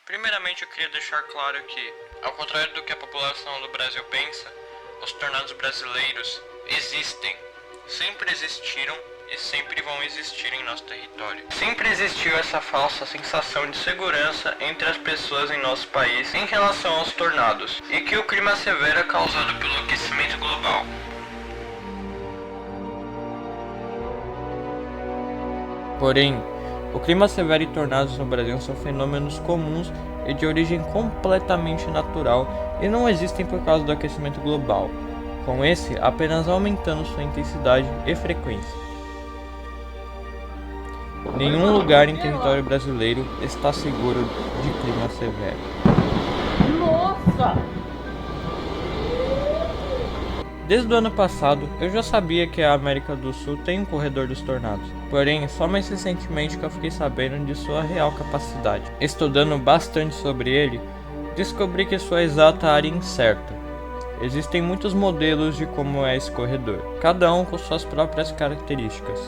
Primeiramente, eu queria deixar claro que, ao contrário do que a população do Brasil pensa, os tornados brasileiros existem, sempre existiram e sempre vão existir em nosso território. Sempre existiu essa falsa sensação de segurança entre as pessoas em nosso país em relação aos tornados, e que o clima severo é causado pelo aquecimento global. Porém, o clima severo e tornados no Brasil são fenômenos comuns e de origem completamente natural e não existem por causa do aquecimento global, com esse apenas aumentando sua intensidade e frequência. Nenhum lugar em território brasileiro está seguro de clima severo. Nossa! Desde o ano passado, eu já sabia que a América do Sul tem um corredor dos tornados, porém, só mais recentemente que eu fiquei sabendo de sua real capacidade. Estudando bastante sobre ele, descobri que sua exata área é incerta. Existem muitos modelos de como é esse corredor, cada um com suas próprias características.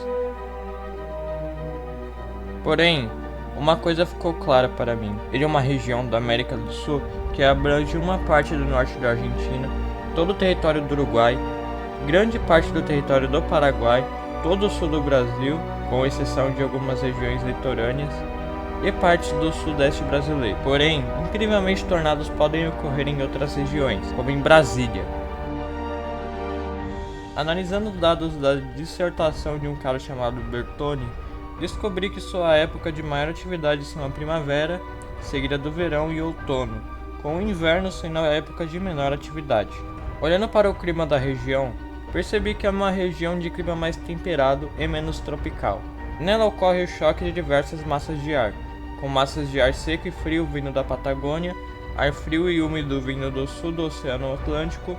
Porém, uma coisa ficou clara para mim: ele é uma região da América do Sul que abrange uma parte do norte da Argentina, todo o território do Uruguai, grande parte do território do Paraguai, todo o sul do Brasil, com exceção de algumas regiões litorâneas, e parte do sudeste brasileiro. Porém, incrivelmente, tornados podem ocorrer em outras regiões, como em Brasília. Analisando dados da dissertação de um cara chamado Bertoni, descobri que sua época de maior atividade são a primavera, seguida do verão e outono, com o inverno sendo a época de menor atividade. Olhando para o clima da região, percebi que é uma região de clima mais temperado e menos tropical. Nela ocorre o choque de diversas massas de ar, com massas de ar seco e frio vindo da Patagônia, ar frio e úmido vindo do sul do Oceano Atlântico,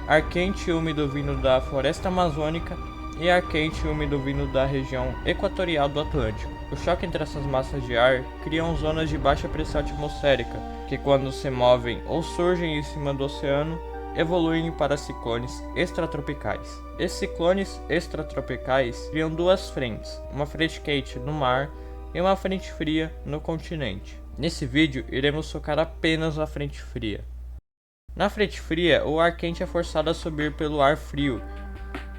ar quente e úmido vindo da floresta amazônica e ar quente e úmido vindo da região equatorial do Atlântico. O choque entre essas massas de ar criam zonas de baixa pressão atmosférica, que quando se movem ou surgem em cima do oceano, evoluem para ciclones extratropicais. Esses ciclones extratropicais criam duas frentes, uma frente quente no mar e uma frente fria no continente. Nesse vídeo, iremos focar apenas na frente fria. Na frente fria, o ar quente é forçado a subir pelo ar frio,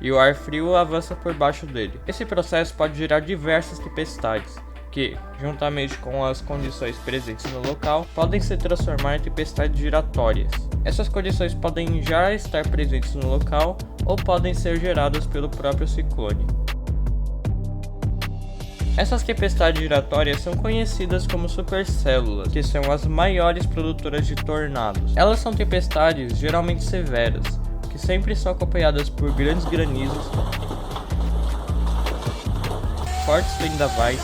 e o ar frio avança por baixo dele. Esse processo pode gerar diversas tempestades, que, juntamente com as condições presentes no local, podem se transformar em tempestades giratórias. Essas condições podem já estar presentes no local ou podem ser geradas pelo próprio ciclone. Essas tempestades giratórias são conhecidas como supercélulas, que são as maiores produtoras de tornados. Elas são tempestades geralmente severas, que sempre são acompanhadas por grandes granizos, fortes vendavais,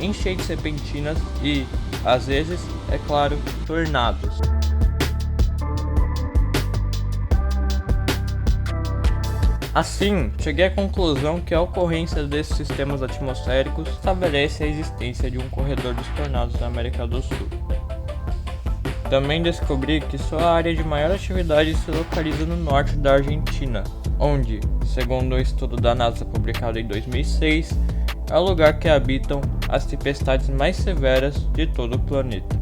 enchentes repentinas e, às vezes, é claro, tornados. Assim, cheguei à conclusão que a ocorrência desses sistemas atmosféricos estabelece a existência de um corredor dos tornados na América do Sul. Também descobri que sua área de maior atividade se localiza no norte da Argentina, onde, segundo um estudo da NASA publicado em 2006, é o lugar que habitam as tempestades mais severas de todo o planeta.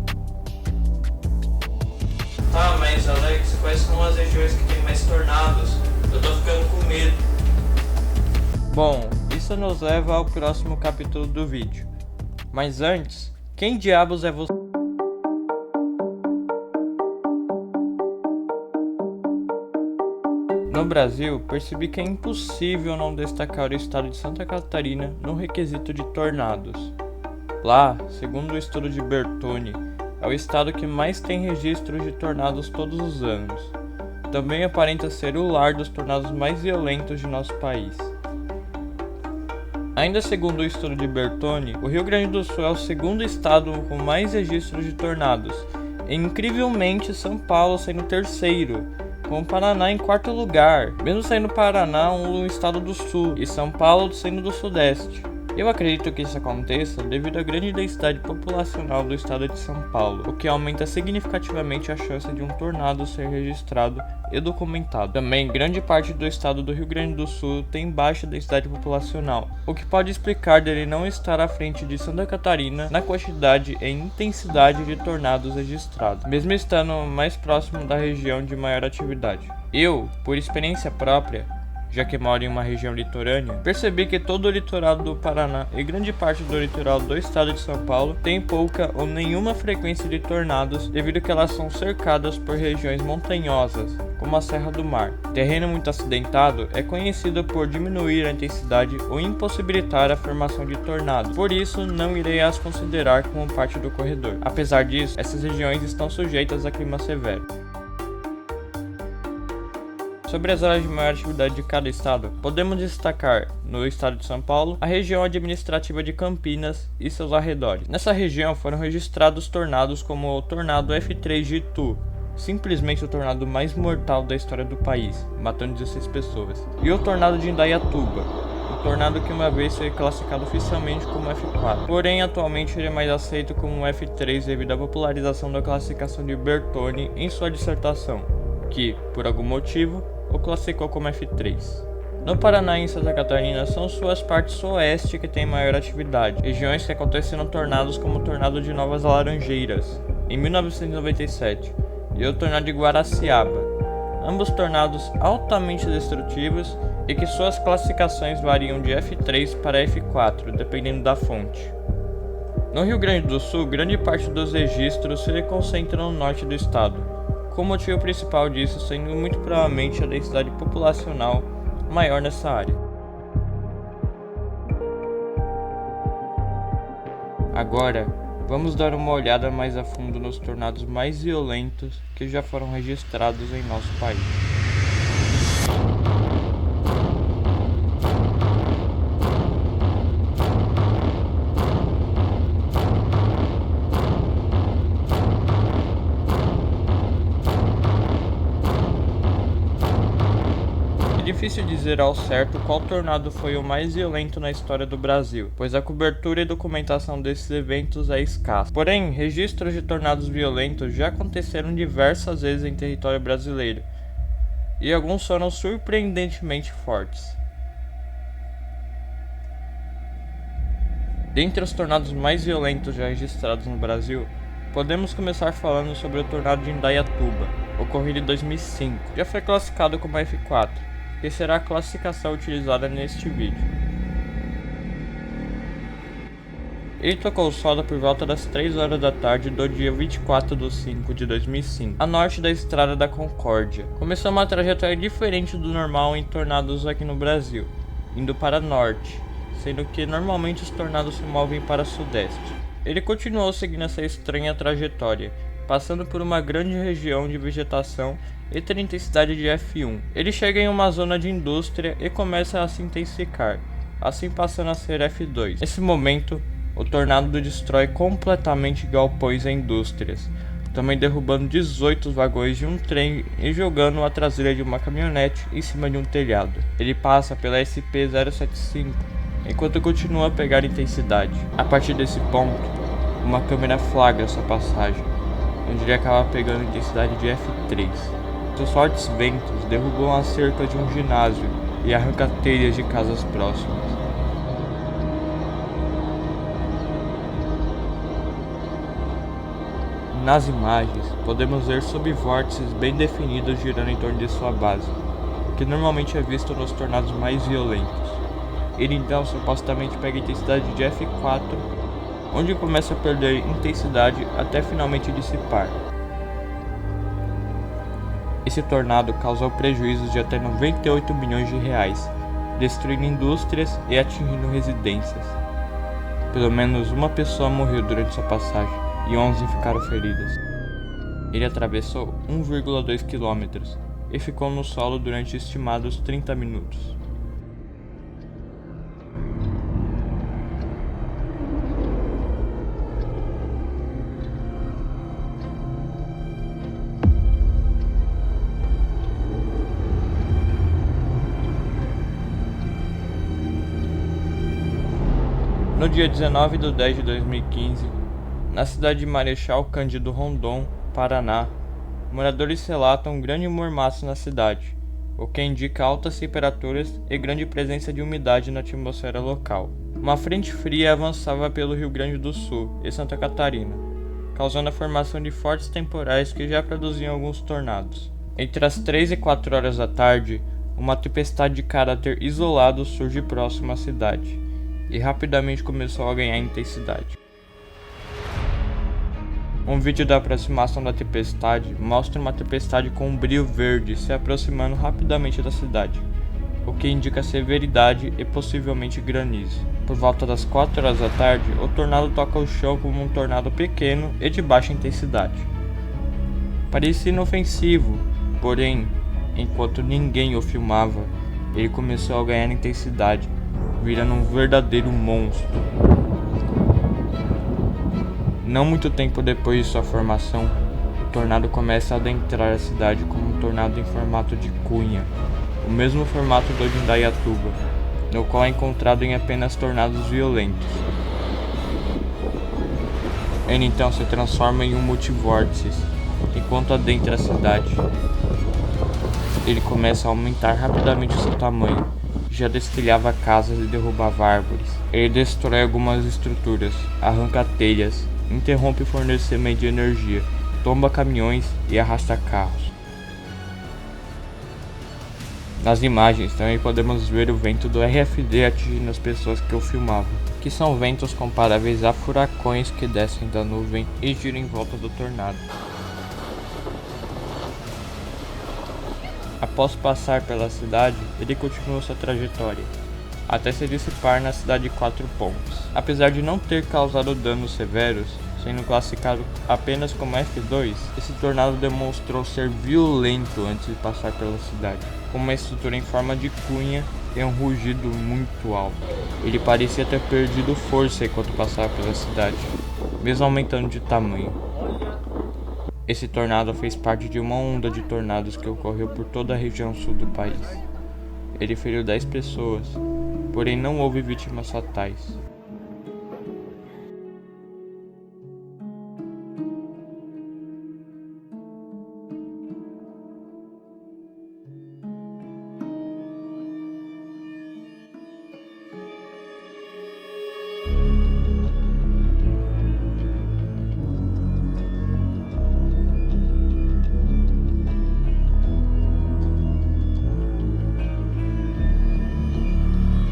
Tá, mas Alex, quais são as regiões que tem mais tornados? Eu tô ficando com medo. Bom, isso nos leva ao próximo capítulo do vídeo. Mas antes, quem diabos é você? No Brasil, percebi que é impossível não destacar o estado de Santa Catarina no requisito de tornados. Lá, segundo o estudo de Bertoni, é o estado que mais tem registros de tornados todos os anos. Também aparenta ser o lar dos tornados mais violentos de nosso país. Ainda segundo o estudo de Bertoni, o Rio Grande do Sul é o segundo estado com mais registros de tornados, e incrivelmente São Paulo sendo o terceiro, com o Paraná em quarto lugar, mesmo sendo o Paraná um estado do sul e São Paulo sendo do sudeste. Eu acredito que isso aconteça devido à grande densidade populacional do estado de São Paulo, o que aumenta significativamente a chance de um tornado ser registrado e documentado. Também, grande parte do estado do Rio Grande do Sul tem baixa densidade populacional, o que pode explicar dele não estar à frente de Santa Catarina na quantidade e intensidade de tornados registrados, mesmo estando mais próximo da região de maior atividade. Eu, por experiência própria, já que moro em uma região litorânea, percebi que todo o litoral do Paraná e grande parte do litoral do estado de São Paulo tem pouca ou nenhuma frequência de tornados devido que elas são cercadas por regiões montanhosas, como a Serra do Mar. Terreno muito acidentado é conhecido por diminuir a intensidade ou impossibilitar a formação de tornados, por isso não irei as considerar como parte do corredor. Apesar disso, essas regiões estão sujeitas a clima severo. Sobre as áreas de maior atividade de cada estado, podemos destacar, no estado de São Paulo, a região administrativa de Campinas e seus arredores. Nessa região foram registrados tornados como o tornado F3 de Itu, simplesmente o tornado mais mortal da história do país, matando 16 pessoas, e o tornado de Indaiatuba, o tornado que uma vez foi classificado oficialmente como F4, porém atualmente ele é mais aceito como F3 devido à popularização da classificação de Bertone em sua dissertação, que, por algum motivo, o classificou como F3. No Paraná e em Santa Catarina são suas partes oeste que têm maior atividade, regiões que aconteceram tornados como o tornado de Novas Laranjeiras, em 1997, e o tornado de Guaraciaba, ambos tornados altamente destrutivos e que suas classificações variam de F3 para F4, dependendo da fonte. No Rio Grande do Sul, grande parte dos registros se concentram no norte do estado, com o motivo principal disso sendo muito provavelmente a densidade populacional maior nessa área. Agora, vamos dar uma olhada mais a fundo nos tornados mais violentos que já foram registrados em nosso país. É difícil dizer ao certo qual tornado foi o mais violento na história do Brasil, pois a cobertura e documentação desses eventos é escassa. Porém, registros de tornados violentos já aconteceram diversas vezes em território brasileiro, e alguns foram surpreendentemente fortes. Dentre os tornados mais violentos já registrados no Brasil, podemos começar falando sobre o tornado de Indaiatuba, ocorrido em 2005. Já foi classificado como F4, que será a classificação utilizada neste vídeo. Ele tocou o solo por volta das 3 horas da tarde do dia 24 de 5 de 2005, a norte da Estrada da Concórdia. Começou uma trajetória diferente do normal em tornados aqui no Brasil, indo para norte, sendo que normalmente os tornados se movem para sudeste. Ele continuou seguindo essa estranha trajetória, passando por uma grande região de vegetação e ter intensidade de F1. Ele chega em uma zona de indústria e começa a se intensificar, assim passando a ser F2. Nesse momento, o tornado destrói completamente galpões e indústrias, também derrubando 18 vagões de um trem e jogando a traseira de uma caminhonete em cima de um telhado. Ele passa pela SP-075, enquanto continua a pegar intensidade. A partir desse ponto, uma câmera flagra sua passagem, onde ele acaba pegando intensidade de F3. Seus fortes ventos derrubam a cerca de um ginásio e arrancam telhas de casas próximas. Nas imagens, podemos ver subvórtices bem definidos girando em torno de sua base, que normalmente é visto nos tornados mais violentos. Ele então supostamente pega intensidade de F4, onde começa a perder intensidade até finalmente dissipar. Esse tornado causou prejuízos de até 98 milhões de reais, destruindo indústrias e atingindo residências. Pelo menos uma pessoa morreu durante sua passagem e 11 ficaram feridas. Ele atravessou 1,2 km e ficou no solo durante estimados 30 minutos. No dia 19 de 10 de 2015, na cidade de Marechal Cândido Rondon, Paraná, moradores relatam um grande mormaço na cidade, o que indica altas temperaturas e grande presença de umidade na atmosfera local. Uma frente fria avançava pelo Rio Grande do Sul e Santa Catarina, causando a formação de fortes temporais que já produziam alguns tornados. Entre as 3 e 4 horas da tarde, uma tempestade de caráter isolado surge próximo à cidade, e rapidamente começou a ganhar intensidade. Um vídeo da aproximação da tempestade mostra uma tempestade com um brilho verde se aproximando rapidamente da cidade, o que indica severidade e possivelmente granizo. Por volta das 4 horas da tarde, o tornado toca o chão como um tornado pequeno e de baixa intensidade. Parecia inofensivo, porém, enquanto ninguém o filmava, ele começou a ganhar intensidade, virando um verdadeiro monstro. Não muito tempo depois de sua formação, o tornado começa a adentrar a cidade como um tornado em formato de cunha, o mesmo formato do de Indaiatuba, no qual é encontrado em apenas tornados violentos. Ele então se transforma em um multivórtice, enquanto adentra a cidade. Ele começa a aumentar rapidamente o seu tamanho, já destilhava casas e derrubava árvores. Ele destrói algumas estruturas, arranca telhas, interrompe o fornecimento de energia, tomba caminhões e arrasta carros. Nas imagens também podemos ver o vento do RFD atingindo as pessoas que o filmavam, que são ventos comparáveis a furacões que descem da nuvem e giram em volta do tornado. Após passar pela cidade, ele continuou sua trajetória, até se dissipar na cidade de Quatro Pontos. Apesar de não ter causado danos severos, sendo classificado apenas como F2, esse tornado demonstrou ser violento antes de passar pela cidade, com uma estrutura em forma de cunha e um rugido muito alto. Ele parecia ter perdido força enquanto passava pela cidade, mesmo aumentando de tamanho. Esse tornado fez parte de uma onda de tornados que ocorreu por toda a região sul do país. Ele feriu 10 pessoas, porém não houve vítimas fatais.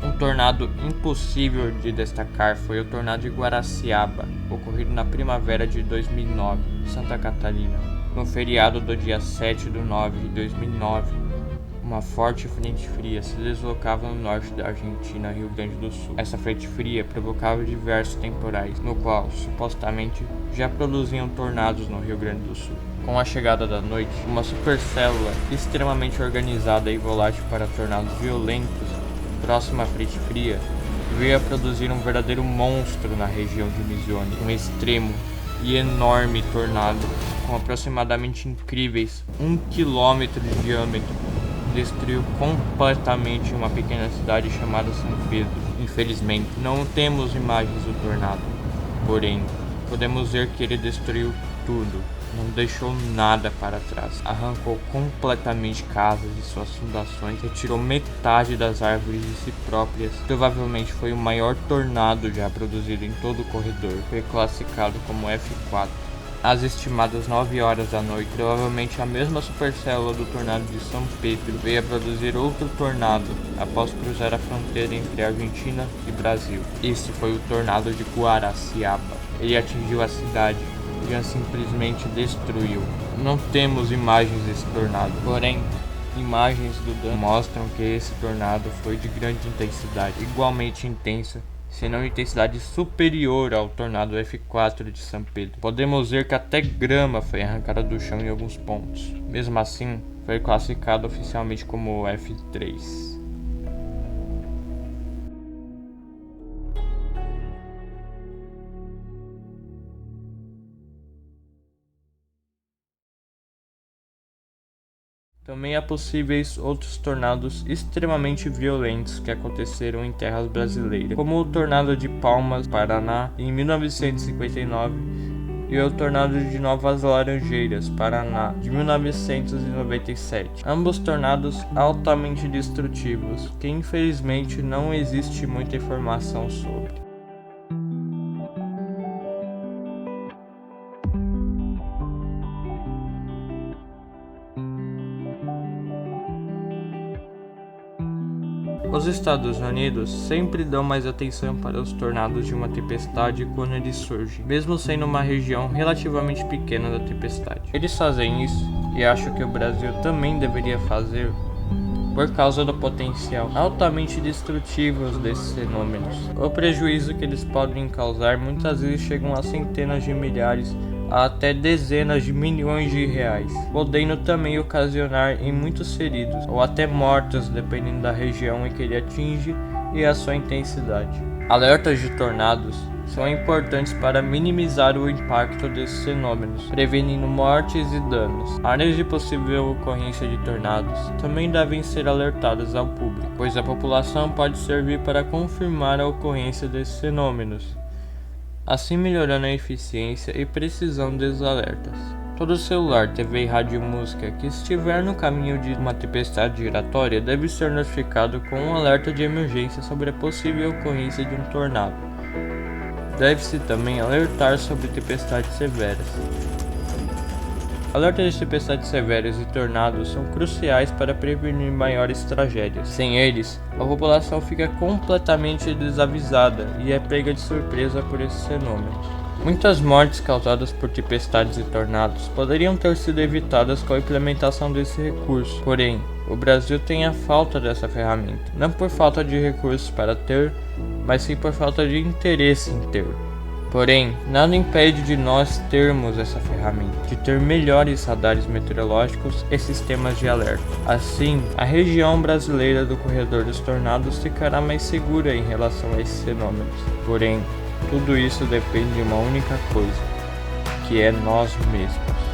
Um tornado impossível de destacar foi o tornado de Guaraciaba, ocorrido na primavera de 2009, em Santa Catarina. No feriado do dia 7/9 de 2009, uma forte frente fria se deslocava no norte da Argentina, Rio Grande do Sul. Essa frente fria provocava diversos temporais, no qual, supostamente, já produziam tornados no Rio Grande do Sul. Com a chegada da noite, uma supercélula extremamente organizada e volátil para tornados violentos, próxima à frente fria, veio a produzir um verdadeiro monstro na região de Misiones, um extremo e enorme tornado com aproximadamente incríveis 1 quilômetro de diâmetro, destruiu completamente uma pequena cidade chamada São Pedro. Infelizmente, não temos imagens do tornado, porém, podemos ver que ele destruiu tudo. Não deixou nada para trás, arrancou completamente casas e suas fundações, retirou metade das árvores de si próprias. Provavelmente foi o maior tornado já produzido em todo o corredor, foi classificado como F4. Às estimadas 9 horas da noite, provavelmente a mesma supercélula do tornado de São Pedro veio a produzir outro tornado após cruzar a fronteira entre Argentina e Brasil. Este foi o tornado de Guaraciaba. Ele atingiu a cidade e a simplesmente destruiu. Não temos imagens desse tornado, porém, imagens do dano mostram que esse tornado foi de grande intensidade, igualmente intensa, se não intensidade superior ao tornado F4 de São Pedro. Podemos ver que até grama foi arrancada do chão em alguns pontos. Mesmo assim, foi classificado oficialmente como F3. Também há possíveis outros tornados extremamente violentos que aconteceram em terras brasileiras, como o tornado de Palmas, Paraná, em 1959, e o tornado de Novas Laranjeiras, Paraná, de 1997. Ambos tornados altamente destrutivos, que infelizmente não existe muita informação sobre. Os Estados Unidos sempre dão mais atenção para os tornados de uma tempestade quando eles surgem, mesmo sendo uma região relativamente pequena da tempestade. Eles fazem isso, e acho que o Brasil também deveria fazer, por causa do potencial altamente destrutivo desses fenômenos. O prejuízo que eles podem causar muitas vezes chegam a centenas de milhares a até dezenas de milhões de reais, podendo também ocasionar em muitos feridos ou até mortos, dependendo da região em que ele atinge e a sua intensidade. Alertas de tornados são importantes para minimizar o impacto desses fenômenos, prevenindo mortes e danos. Áreas de possível ocorrência de tornados também devem ser alertadas ao público, pois a população pode servir para confirmar a ocorrência desses fenômenos, assim melhorando a eficiência e precisão dos alertas. Todo celular, TV e rádio-música que estiver no caminho de uma tempestade giratória deve ser notificado com um alerta de emergência sobre a possível ocorrência de um tornado. Deve-se também alertar sobre tempestades severas. Alertas de tempestades severas e tornados são cruciais para prevenir maiores tragédias. Sem eles, a população fica completamente desavisada e é pega de surpresa por esses fenômenos. Muitas mortes causadas por tempestades e tornados poderiam ter sido evitadas com a implementação desse recurso. Porém, o Brasil tem a falta dessa ferramenta, não por falta de recursos para ter, mas sim por falta de interesse em ter. Porém, nada impede de nós termos essa ferramenta, de ter melhores radares meteorológicos e sistemas de alerta. Assim, a região brasileira do corredor dos tornados ficará mais segura em relação a esses fenômenos. Porém, tudo isso depende de uma única coisa, que é nós mesmos.